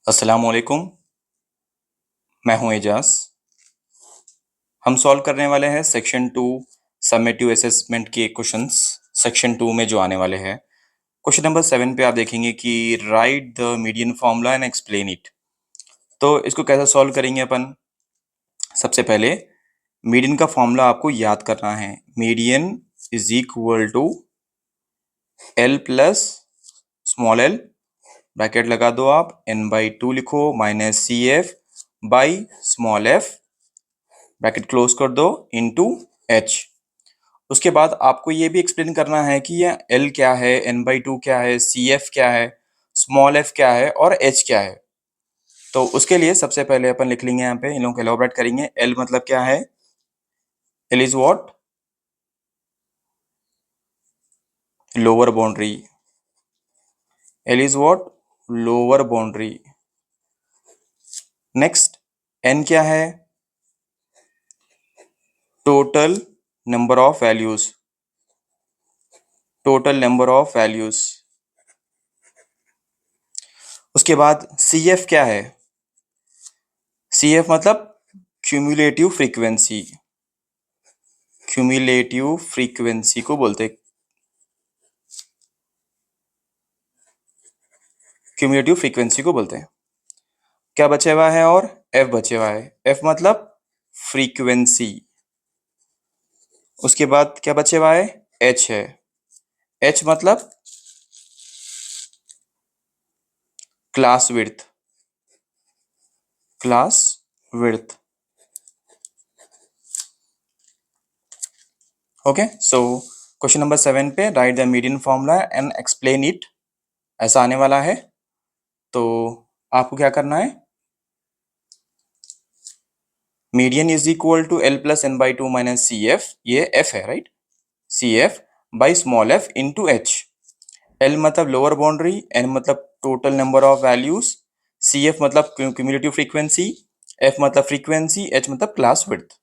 अस्सलामुअलैकुम। मैं हूं एजाज। हम सॉल्व करने वाले हैं सेक्शन टू समेटिव असेसमेंट के क्वेश्चंस। सेक्शन टू में जो आने वाले हैं क्वेश्चन नंबर 7 पे आप देखेंगे कि right the median formula and explain it. तो इसको कैसे सॉल्व करेंगे अपन? सबसे पहले मीडियन का फॉर्मूला आपको याद करना है। Median is equal to L plus small L, bracket लगा दो आप, n/2 लिखो, minus C F by small F, bracket close कर दो, इनटू एच। उसके बाद आपको ये भी एक्सप्लेन करना है कि ये एल क्या है, n/2 क्या है, सी एफ क्या है, स्मॉल एफ क्या है और एच क्या है। तो उसके लिए सबसे पहले अपन लिख लेंगे, यहाँ पे इन लोगों को एलोबरेट करेंगे। एल मतलब क्या है? L is what? Lower boundary. L is what? Lower boundary. Next, N क्या है? Total number of values. Total number of values. उसके बाद सी एफ क्या है? सी एफ मतलब क्यूमुलेटिव फ्रीक्वेंसी। क्यूमुलेटिव फ्रीक्वेंसी को बोलते हैं, क्यूमुलेटिव फ्रीक्वेंसी को बोलते हैं। क्या बचे हुआ है? और एफ बचे हुआ है। एफ मतलब फ्रीक्वेंसी। उसके बाद क्या बचे हुआ है? एच है। एच मतलब class width. Class width. Okay, so question number 7 पे right the median formula and explain it, ऐसा आने वाला है। तो आपको क्या करना है? Median is equal to L plus n/2 minus C F, ये एफ है right, C F by small F into H. L मतलब लोअर बाउंड्री, एन मतलब total number of values, C F मतलब क्यूमुलेटिव फ्रीक्वेंसी, एफ मतलब frequency, H मतलब class width.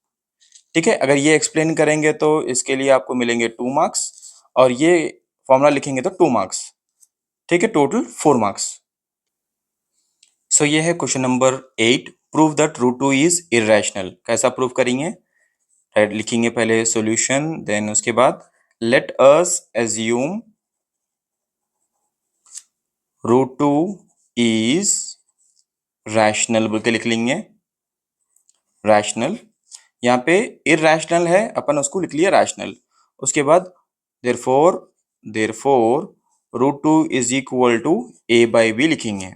ठीक है, अगर ये एक्सप्लेन करेंगे तो इसके लिए आपको मिलेंगे 2 मार्क्स, और ये फॉर्मूला लिखेंगे तो 2 मार्क्स। ठीक है, टोटल 4 मार्क्स। सो ये है question number 8, prove that root 2 is irrational. कैसा प्रूव करेंगे? राइट, लिखेंगे पहले सॉल्यूशन, देन उसके बाद let us assume root 2 is rational बोल के लिख लेंगे। रैशनल, यहाँ पे इरैशनल है, अपन उसको लिख लिया रैशनल। उसके बाद therefore therefore root 2 is equal to a/b लिखेंगे।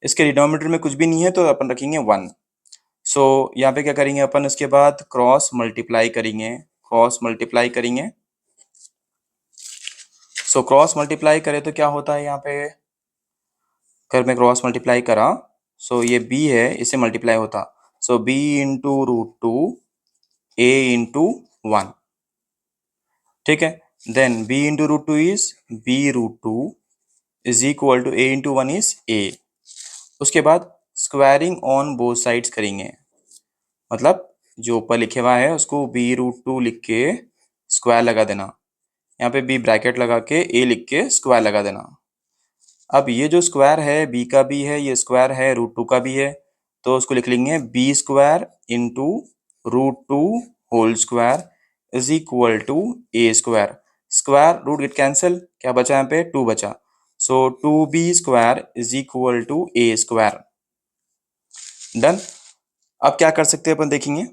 इसके डिनोमिनेटर में कुछ भी नहीं है तो अपन रखेंगे 1। सो यहाँ पे क्या करेंगे अपन? उसके बाद क्रॉस मल्टीप्लाई करेंगे। क्रॉस मल्टीप्लाई करेंगे। सो क्रॉस मल्टीप्लाई करें तो क्या होता है? यहाँ पे अगर मैं क्रॉस मल्टीप्लाई करा, सो ये b है, इससे मल्टीप्लाई होता, so b into root two a into 1। ठीक है, then b into root two is b root two is equal to a into 1 is a। उसके बाद स्क्वायरिंग ऑन बोथ साइड्स करेंगे, मतलब जो ऊपर लिखे हुआ है उसको b रूट टू लिख के स्क्वायर लगा देना, यहाँ पे b ब्रैकेट लगा के a लिख के स्क्वायर लगा देना। अब ये जो स्क्वायर है b का भी है, ये स्क्वायर है रूट टू का भी है, तो उसको लिख लेंगे b square into root two whole square is equal to a square. Square root get cancel, क्या बचा यहाँ पे? 2 बचा, so 2b square is equal to a square. Done. अब क्या कर सकते हैं अपन देखेंगे।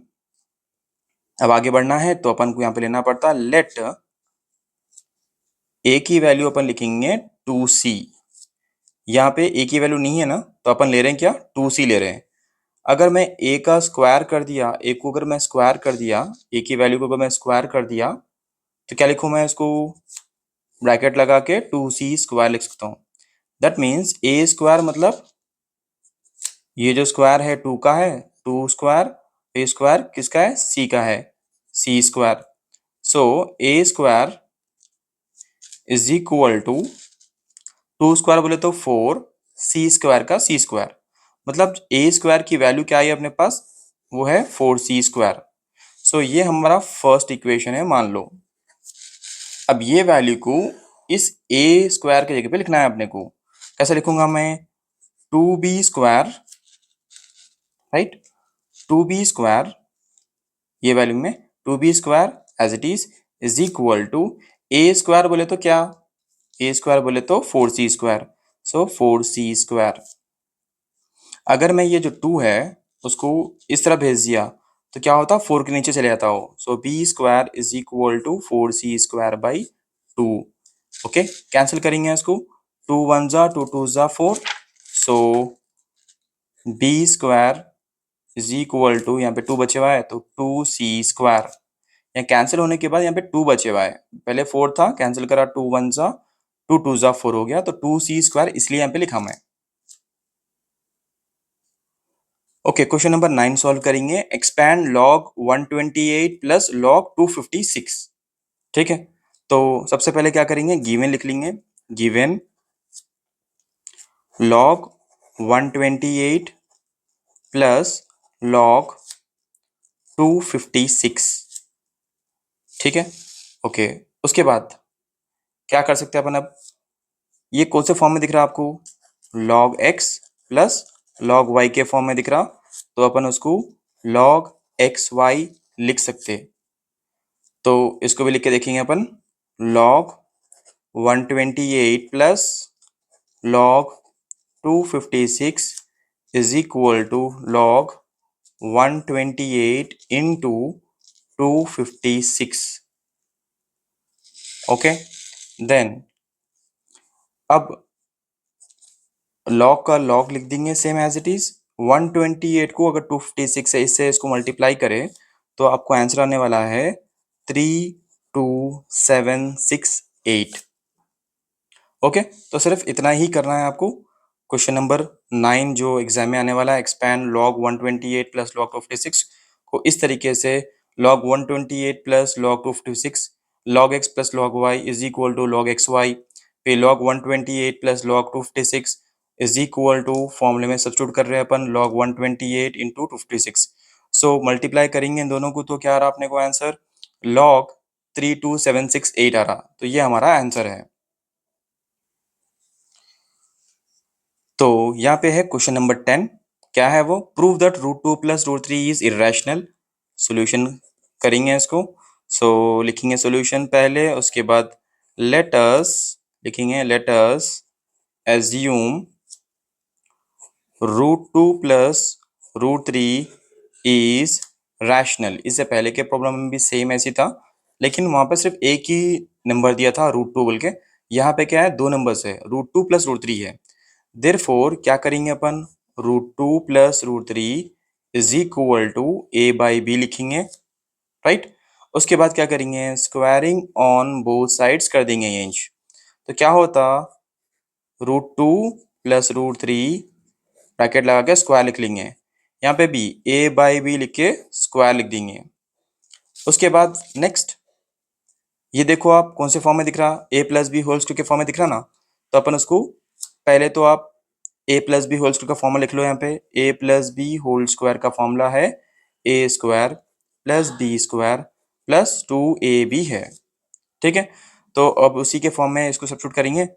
अब आगे बढ़ना है तो अपन को यहाँ पे लेना पड़ता लेट a की वैल्यू अपन लिखेंगे 2c। यहाँ पे a की वैल्यू नहीं है ना, तो अपन ले रहे हैं क्या? 2c ले रहे हैं। अगर मैं a का स्क्वायर कर दिया, a को अगर मैं स्क्वायर कर दिया, a की वैल्यू को अगर मैं स्क्वायर कर दिया, तो क्या लिखूं मैं? इसको ब्रैकेट लगा के 2c स्क्वायर लिख सकता हूँ। दैट मीन्स a स्क्वायर मतलब ये जो स्क्वायर है 2 का है, 2 स्क्वायर, a स्क्वायर किसका है? c का है, c square. So a square is equal to 2 square बोले तो 4, c स्क्वायर का c स्क्वायर, मतलब a स्क्वायर की वैल्यू क्या है अपने पास? वो है 4c स्क्वायर। सो ये हमारा फर्स्ट इक्वेशन है मान लो। अब ये वैल्यू को इस a स्क्वायर की जगह पे लिखना है अपने को। कैसे लिखूंगा मैं? 2b² राइट, 2b² ये वैल्यू में 2b² as it is equal to a² बोले तो क्या, a² बोले तो 4c², सो 4c²। अगर मैं ये जो 2 है उसको इस तरह भेज दिया तो क्या होता, 4 के नीचे चले जाता हो, so b² is equal to 4c² by 2। Okay, cancel करेंगे इसको, 2 1 जा 2 2 जा 4, सो b² इज इक्वल टू, यहाँ पे 2 बचे हुआ है तो 2c²। यहाँ कैंसिल होने के बाद यहाँ पे 2 बचे हुआ है, पहले 4 था, कैंसिल करा, 2 1 जा 2 2 जा 4 हो गया, तो 2c², इसलिए यहाँ पे लिखा मैं। ओके, क्वेश्चन नंबर 9 सॉल्व करेंगे। Expand log 128 plus log 256। ठीक है, तो सबसे पहले क्या करेंगे, गिवन लिख लेंगे, गिवन log 128 प्लस log 256। ठीक है, ओके, उसके बाद क्या कर सकते हैं अपन अब, ये कौन से फॉर्म में दिख रहा है आपको, log x plus log y के फॉर्म में दिख रहा, तो अपन उसको log xy लिख सकते। तो इसको भी लिख के देखेंगे अपन, log 128 plus log 256 is equal to log 128 into 256। Okay, then अब log का log लिख देंगे सेम एज इट इज। 128 को अगर 256 है इससे इसको मल्टीप्लाई करें तो आपको आंसर आने वाला है 32768। ओके, तो सिर्फ इतना ही करना है आपको। क्वेश्चन नंबर 9 जो एग्जाम में आने वाला है, एक्सपैंड log 128 प्लस log 256 को इस तरीके से, log 128 plus log 256 log x plus log y is equal to log xy, पे log 128 plus log 256 is equal to, फॉर्मूले में सब्स्टिट्यूट कर रहे हैं अपन, log 128 इंटू 256। सो मल्टीप्लाई करेंगे इन दोनों को तो क्या आ रहा अपने को आंसर, log 32768 आ रहा, तो ये हमारा आंसर है। तो यहाँ पे है क्वेश्चन नंबर 10, क्या है वो, prove that √2 plus √3 is irrational. Solution करेंगे इसको, सो लिखेंगे सॉल्यूशन पहले, उसके बाद लेट अस, लिखेंगे late us assume √2 plus √3 is rational. इससे पहले के प्रॉब्लम में भी सेम ऐसी था, लेकिन वहां पर सिर्फ एक ही नंबर दिया था √2 बोल के, यहाँ पे क्या है, दो नंबर्स है, √2 प्लस √3 है। देयरफॉर क्या करेंगे अपन, √2 plus √3 is equal to a by B लिखेंगे, राइट। उसके बाद क्या करेंगे, स्क्वायरिंग ऑन बोथ साइड्स कर देंगे ये इंच, तो क्या होता, √2 प्लस √3 ब्रैकेट लगा के स्क्वायर लिख लेंगे, यहाँ पे भी a बाई बी लिख के स्क्वायर लिख देंगे। उसके बाद नेक्स्ट, ये देखो आप कौन से फॉर्म में दिख रहा, a plus B whole square के फॉर्म में दिख रहा ना, तो अपन उसको पहले तो आप a plus B whole square का फॉर्मूला लिख लो, यहाँ पे a plus B whole square का फॉर्मूला है a² plus b² plus 2ab है। ठीक है, तो अब उसी के फॉर्म में इसको सब्स्टिट्यूट करेंगे,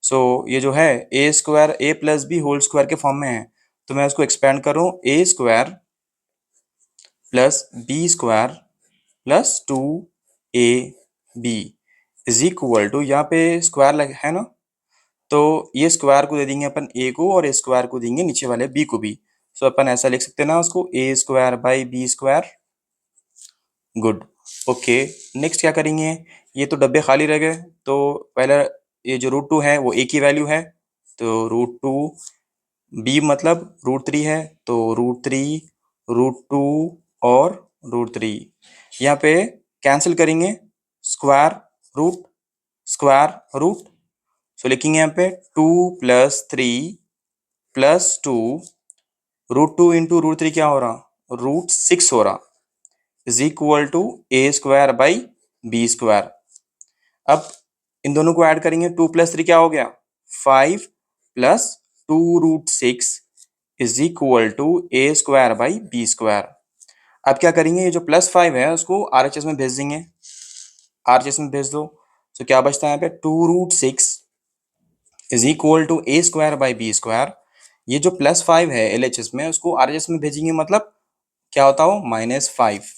सो ये जो है a plus B whole square के फॉर्म में है, तो मैं उसको एक्सपेंड करूँ, a² plus b² plus 2ab is equal to, यहाँ पे स्क्वायर है ना, तो ये स्क्वायर को दे देंगे अपन a को, और स्क्वायर को देंगे नीचे वाले b को भी, सो अपन ऐसा लिख सकते हैं ना उसको, a² by b²। Good, okay, next क्या करेंगे, ये तो डब्बे खाली रह गए, तो पहले ये जो √2 है वो a की वैल्यू है, तो √2, b मतलब √3 है, तो √3 √2 और √3, यहाँ पे कैंसिल करेंगे, स्क्वायर रूट स्क्वायर रूट, सो लिखेंगे यहाँ पे 2 प्लस 3 प्लस 2, √2 इंटू √3 क्या हो रहा, √6 हो रहा, is equal to a² by b²। अब इन दोनों को ऐड करेंगे, 2 प्लस 3 क्या हो गया, 5 plus 2√6 is equal to a² by b²। अब क्या करेंगे, ये जो +5 है उसको RHS में भेज देंगे, RHS में भेज दो, तो क्या बचता है यहाँ पे, 2√6 is equal to a² by b²। ये जो +5 है LHS में, उसको RHS में भेजेंगे, मतलब क्या होता हो, -5।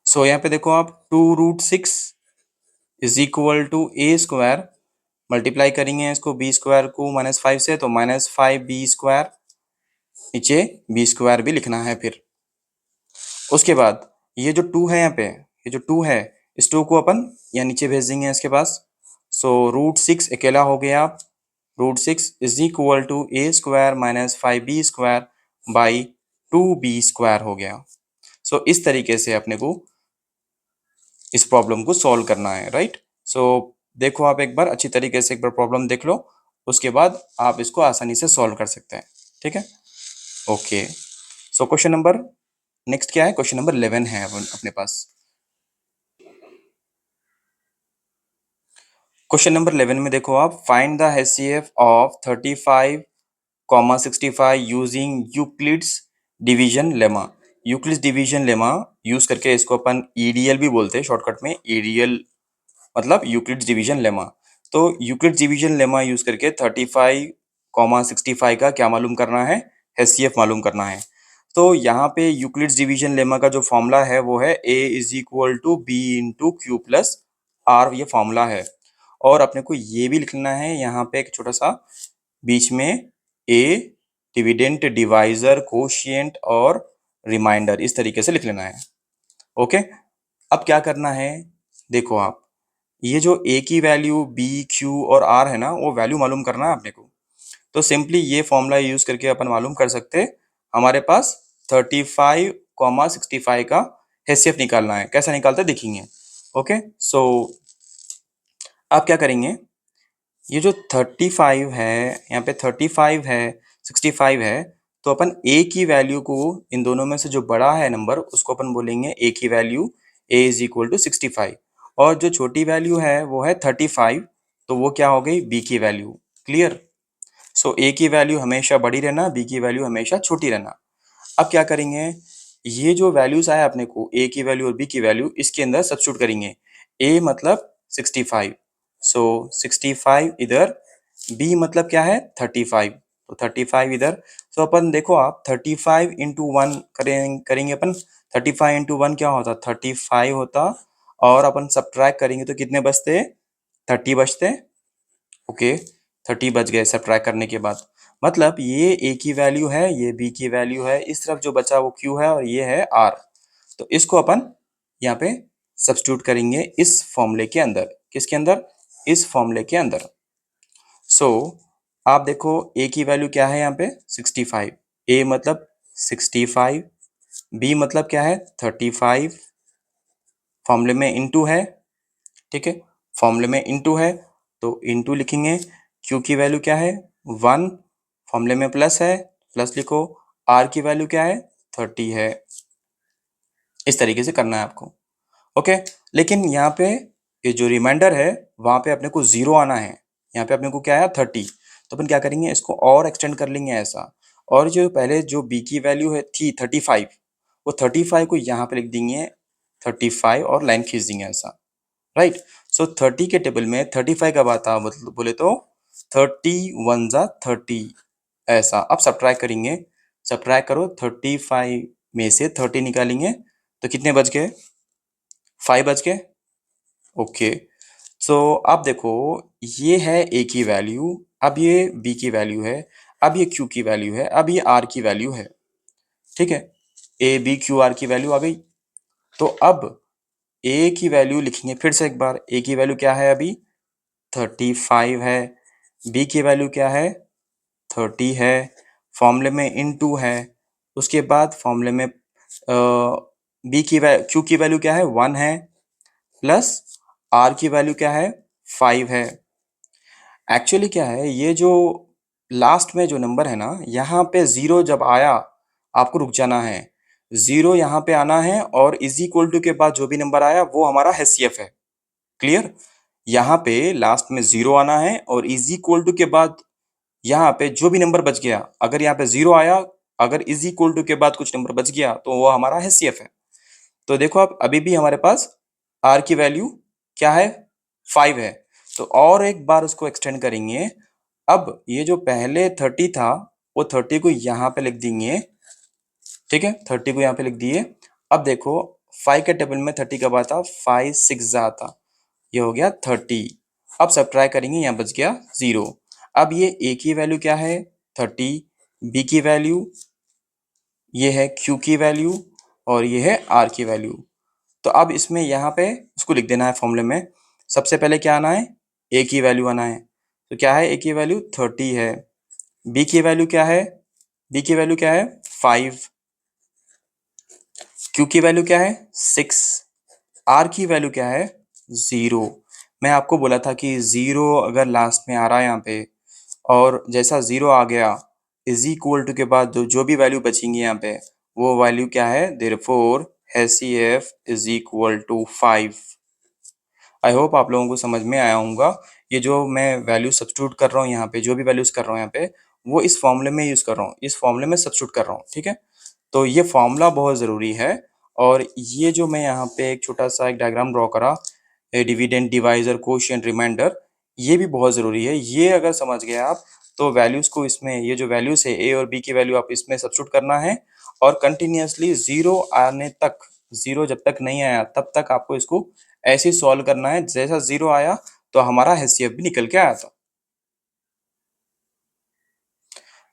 सो यहाँ पे देखो आप, 2√6 is equal to A² multiply करेंगे इसको B² को -5 से, तो -5B², नीचे B² भी लिखना है फिर। उसके बाद ये जो 2 है यहाँ पे, ये जो 2 है, इस 2 को अपन यहाँ नीचे भेज देंगे इसके पास। सो √6 अकेला हो गया, √6 is equal to A² -5B² by 2B² हो गया। सो इस तरीके से अपने को इस प्रॉब्लम को सॉल्व करना है, राइट। सो देखो आप एक बार अच्छी तरीके से एक बार प्रॉब्लम देख लो, उसके बाद आप इसको आसानी से सॉल्व कर सकते हैं, ठीक है। Okay, so question number next क्या है, क्वेश्चन नंबर 11 है अपने पास। क्वेश्चन नंबर 11 में देखो आप, find the HCF of 35, 65 using Euclid's division lemma. Euclid's division lemma use करके इसको अपन EDL भी बोलते हैं शॉर्टकट में, EDL मतलब यूक्लिड्स डिवीजन लेमा। तो यूक्लिड्स डिवीजन लेमा यूज करके 35, 65 का क्या मालूम करना है, HCF मालूम करना है। तो यहाँ पे यूक्लिड्स डिवीजन लेमा का जो फॉर्मूला है वो है A is equal to B into Q plus R, ये फॉर्मूला है। और अपने को ये भी लिखना है यहाँ पे एक छोटा सा बीच में, A डिविडेंट डिवाइजर कोशिएंट और रिमाइंडर, इस तरीके से लिख लेना है। ओके, अब क्या करना है, देखो आप, ये जो A की वैल्यू B Q और R है ना, वो वैल्यू मालूम करना है अपने को। तो सिंपली ये फॉर्मूला यूज करके अपन मालूम कर सकते हैं, हमारे पास 35, 65 का HCF निकालना है। कैसा निकालते हैं देखेंगे। ओके, सो आप क्या करेंगे, ये जो 35 है, यहाँ पे 35 है, 65 है, तो अपन A की वैल्यू को, इन दोनों में से जो बड़ा है नंबर, उसको अपन बोलेंगे A की value, A is equal to 65। और जो छोटी वैल्यू है वो है 35, तो वो क्या हो गई, B की वैल्यू। क्लियर। सो A की वैल्यू हमेशा बड़ी रहना, B की वैल्यू हमेशा छोटी रहना। अब क्या करेंगे, ये जो वैल्यूज आए अपने को, A की वैल्यू और B की वैल्यू, इसके अंदर सब्स्टिट्यूट करेंगे। A मतलब 65, सो 65 इधर, B मतलब क्या है 35, तो 35 इधर। सो अपन देखो आप, 35 इंटू 1 करेंगे अपन, 35 इंटू 1 क्या होता, 35 होता, और अपन सब्ट्रैक्ट करेंगे तो कितने बचते, 30 बचते। ओके, 30 बच गए सब्ट्रैक्ट करने के बाद। मतलब ये A की वैल्यू है, ये B की वैल्यू है, इस तरफ जो बचा वो Q है, और ये है R। तो इसको अपन यहाँ पे सब्स्टिट्यूट करेंगे इस फॉर्मूले के अंदर। किसके अंदर, इस फॉर्मूले के अंदर। सो आप देखो A की वैल्यू क्या है यहाँ पे 65, A मतलब 65, B मतलब क्या है 35, फॉर्मूले में इनटू है, ठीक है, फॉर्मूले में इनटू है, तो इनटू लिखेंगे। Q की वैल्यू क्या है 1, फॉर्मूले में प्लस है, प्लस लिखो। R की वैल्यू क्या है 30 है। इस तरीके से करना है आपको। ओके, लेकिन यहाँ पे ये जो रिमाइंडर है, वहां पे अपने को 0 आना है। यहाँ पे अपने को क्या है 30, तो अपन क्या करेंगे, इसको और एक्सटेंड कर लेंगे ऐसा। और जो पहले जो B की वैल्यू है थी 35, वो 35 को यहाँ पे लिख देंगे 35 और लाइन खींच देंगे ऐसा, राइट। सो 30 के टेबल में 35 कब आता, मतलब बोले तो 30 1 जा 30 ऐसा। अब सब्ट्रैक्ट करेंगे, सब्ट्रैक्ट करो, 35 में से 30 निकालेंगे तो कितने बच गए, 5 बच गए। ओके, सो अब देखो, ये है A की वैल्यू, अब ये B की वैल्यू है, अब ये Q की वैल्यू है, अब ये R की वैल्यू है, ठीक है। A B Q R की वैल्यू आ गई। तो अब A की वैल्यू लिखेंगे फिर से एक बार। A की वैल्यू क्या है अभी 35 है, B की वैल्यू क्या है 30 है, फॉर्मूले में इनटू है। उसके बाद फॉर्मूले में Q की वैल्यू क्या है 1 है, प्लस R की वैल्यू क्या है 5 है। एक्चुअली क्या है, ये जो लास्ट में जो नंबर है ना, यहाँ पे 0 जब आया, आपको रुक जाना है। 0 यहाँ पे आना है, और इज इक्वल टू के बाद जो भी नंबर आया वो हमारा HCF है। क्लियर। यहाँ पे लास्ट में 0 आना है, और इज इक्वल टू के बाद यहाँ पे जो भी नंबर बच गया, अगर यहाँ पे 0 आया, अगर इज इक्वल टू के बाद कुछ नंबर बच गया, तो वो हमारा HCF है। तो देखो आप, अभी भी हमारे पास R की वैल्यू क्या है 5 है। तो और एक बार उसको एक्सटेंड करेंगे, अब ये जो पहले 30 था वो 30 को यहाँ पे लिख देंगे, ठीक है, 30 को यहाँ पे लिख दिए। अब देखो 5 के टेबल में 30 कब आता, 5 6 आता, ये हो गया 30। अब सब्ट्रैक्ट करेंगे, यहाँ बच गया 0। अब ये ए की वैल्यू क्या है 30, बी की वैल्यू, ये है क्यू की वैल्यू, और ये है आर की वैल्यू। तो अब इसमें यहाँ पे इसको लिख देना है फॉर्मूले में। सबसे पहले क्या आना है, ए की वैल्यू आना है। तो क्या है, ए की वैल्यू 30 है, बी की वैल्यू क्या है, बी की वैल्यू क्या है 5, क्यू की वैल्यू क्या है 6, आर की वैल्यू क्या है 0। मैं आपको बोला था कि 0 अगर लास्ट में आ रहा है यहाँ पे, और जैसा 0 आ गया इज इक्वल टू के बाद जो भी वैल्यू बचेंगी यहाँ पे वो वैल्यू क्या है, therefore HCF is equal to 5। I hope आप लोगों को समझ में आया होगा। ये जो मैं वैल्यू सब्स्टिट्यूट कर रहा हूँ यहाँ पे, जो भी वैल्यूज कर रहा हूँ यहाँ पे, वो इस फॉर्मूले में यूज कर रहा हूँ, इस फॉर्मूले में सब्स्टिट्यूट कर रहा हूँ, ठीक है। तो ये फॉर्मूला बहुत ज़रूरी है। और ये जो मैं यहाँ पे एक छोटा सा एक डायग्राम ड्रॉ करा, डिविडेंड, डिवाइजर, कोशिएंट, रिमाइंडर, ये भी बहुत ज़रूरी है। ये अगर समझ गए आप तो वैल्यूज़ को इसमें, ये जो वैल्यूज़ है ए और बी की वैल्यू आप इसमें सब्स्टिट्यूट करना है, और कंटिन्यूसली ज़ीरो आने तक, ज़ीरो जब तक नहीं आया तब तक आपको इसको ऐसे ही सॉल्व करना है। जैसा ज़ीरो आया तो हमारा HCF भी निकल के आया था।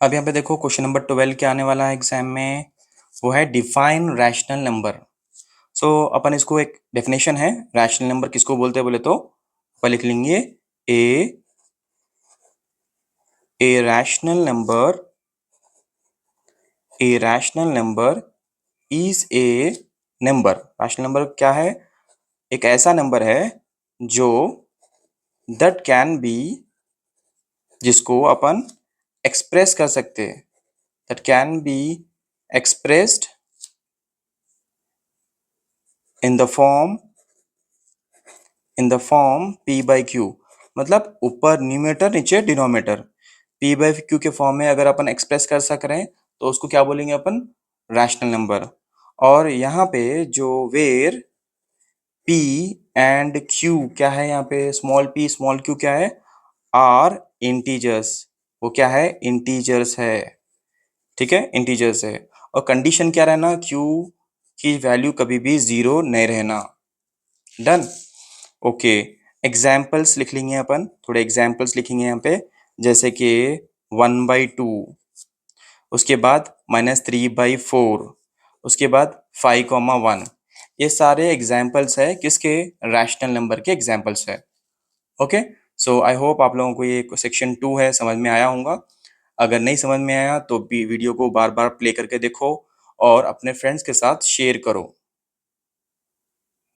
अब यहाँ पे देखो क्वेश्चन नंबर 12 क्या आने वाला है एग्जाम में, वो है डिफाइन रैशनल नंबर। सो अपन इसको एक डेफिनेशन है, रैशनल नंबर किसको बोलते हैं बोले तो अपन लिख लेंगे a rational number, a rational number is a number. Rational number क्या है, एक ऐसा नंबर है जो दैट कैन बी, जिसको अपन एक्सप्रेस कर सकते हैं, that can be expressed in the form, in the form P by Q. मतलब ऊपर न्यूमेटर नीचे डिनोमिनेटर, पी बाई क्यू के फॉर्म में अगर अपन एक्सप्रेस कर सक रहे हैं तो उसको क्या बोलेंगे अपन, रैशनल नंबर। और यहाँ पे जो वेर पी एंड क्यू क्या है, यहाँ पे स्मॉल पी स्मॉल क्यू क्या है, आर इंटीजर्स, वो क्या है इंटीजर्स है, ठीक है, इंटीजर्स है। और कंडीशन क्या रहना, क्यू की वैल्यू कभी भी जीरो नहीं रहना। Done, okay. एग्जाम्पल्स लिख लेंगे अपन, थोड़े एग्जाम्पल्स लिखेंगे यहाँ पे, जैसे कि 1/2, उसके बाद -3/4, उसके बाद 5, 1। ये सारे एग्जाम्पल्स है किसके, रैशनल नंबर के एग्जाम्पल्स है। ओके, सो आई होप आप लोगों को ये सेक्शन 2 है समझ में आया होगा। अगर नहीं समझ में आया तो भी वीडियो को बार बार प्ले करके देखो और अपने फ्रेंड्स के साथ शेयर करो।